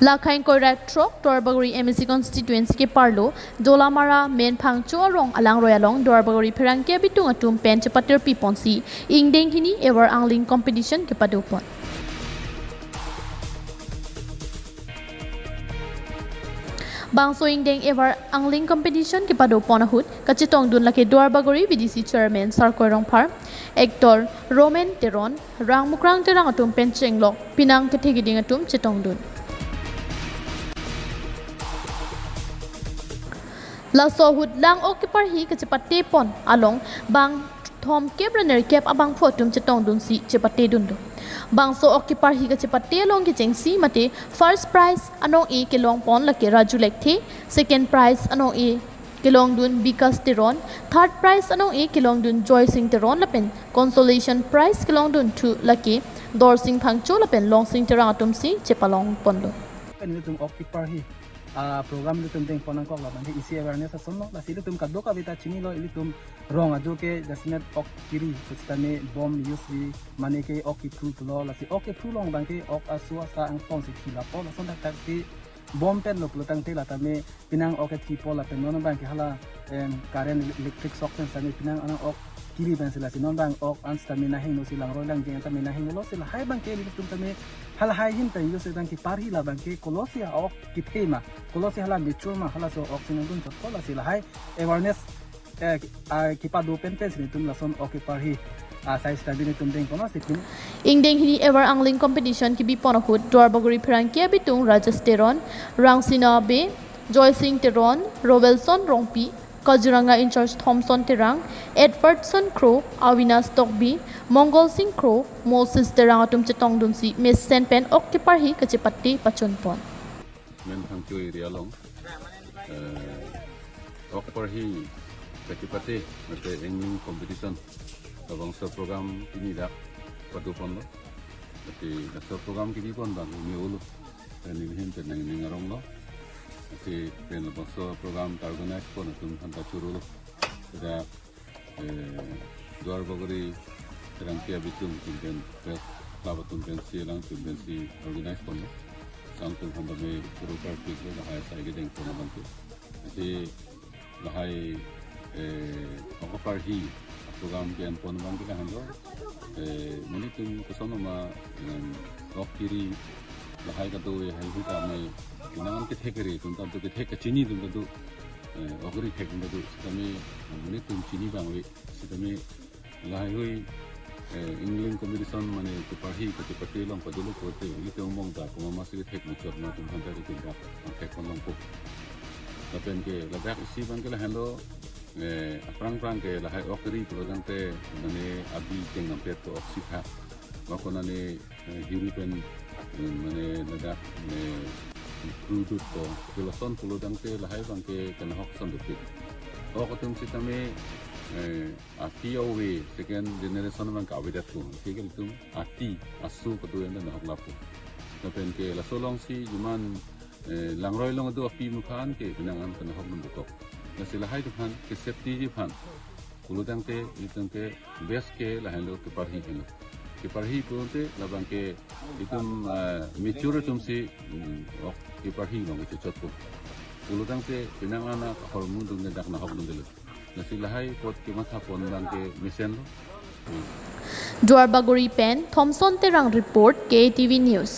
Lakhain Koiratro, Durarbagori MSC constituency ke Parlo, Dolamara, Main Pangcho Rong, Alang Royalong, Durarbagori Pherangke abitung atum pen cepatir piponsi, Ingdeng hini Ever Angling competition ke Padupon. Bangso Ingdeng Ever Angling competition ke Padupon ahut, kacitong dun laki Durarbagori BDC chairman Sarkoirong Par, Actor Roman Teron, Rang Mukrang Terang atum pen chenglok, Pinang ketegiding atum citong dun. Laso hud lang occupar hi ke cepate pon along bang thom kep runner kep abang photum chetong dun si cepate dun do bang so occupar hi ke cepate long ke jengsi mate first prize anong e ke long pon la ke raju lekthi second prize anong e ke long dun bikas teron third prize anong e ke long dun joy sing teron la pen consolation prize ke long dun thu la ke dor sing phangcho la pen long sing terang atum si chepalong pon do pen occupar hi program lutum deng ponang kok laban isi awareness asono la silu tum kaddo ka bita chini lo ilitum rong ajo ke jasmet ok kiri kustame bom yusi mane ke ok thru lo la si ok thru long bang ke ok asua sa ang pon si khila po la son ta si bom pen lo plutang te la tame pinang ok thi po la pen non bang ke hala current electric shock pen sane pinang anang ok kiri ban sila si non bang ok an stamina hing no silang ro lang jeng tamina hing lo sila hai bang ke ilitum tame hala hai hin pen yusi bang ki parhi la bang ke kolosia ok ki thema kolosi hala mature ma hala so oxygen dun chot kola sila hai awareness kipa do pen ni tum la son occupar hi sai stabili tum deng kono sikin Ingdeng hini Ever Angling competition ki bi ponahut Durarbagori Pherangke abitung Rajasteron Rangsina be Joy Singh Teron Robelson Rongpi Kazuranga in charge Thompson Terang Edwardson Crow Awinas Tokbi Mongol Singh Crow Moses Terang atum chetong dun si Miss Sen pen occupar hi kachipatti pachun pon men hangcho area long occupar hi kachipatti mate angling competition abang sa program ini dak padupon lo ati sa program kini pon bang ni ulu ni hin pen ni ngarong lo ati pen abang sa program organize pon tum hanta churu lo da Durarbagori Pherangke abitung tumpen labatun pen silang tumpen si organize pon lo sampai hamba me guru praktik lo lahai sai gedeng pon bantu jadi lahai occupar hi program kian pon bantu kan hando menitum kesono ma ok kiri lahai ka do hai hu ka me kinangan ke thekeri tum ta ke thek chini tum ta do ogri thek tum do kami menitum chini bang we sidame lahai hui Ingling competition mane ke parhi ke pati long padulu kote ili te umong da ko masih ke tek mucot na tum hanta ke ba tek kolong ko tapen ke lagak isi bang ke la hando aprang ke la hai okri ko dang te mane abi teng nam pet to oksika ma ko nane hiru pen mane lagak ne kudu to kelson pulo dang te la hai bang ke kana hok son dupit o ko tum sitame POV second generation man ka widat ko tigil tum ati asu katu yang na haklapu tapen ke la solong si juman langroi long adu api mukhan ke binangan kana hok butok na sila hai dukan ke safety ji phan kuludang te itang ke best ke la hando ke parhi ke parhi ko te labang ke itum mature tum si ke parhi long ke chot ko kuludang te binangan na hormon dun dak na hok dun nasi lahai pot ke masa pon lang ke mission lo Durarbagori pen Thompson Terang report KTV News.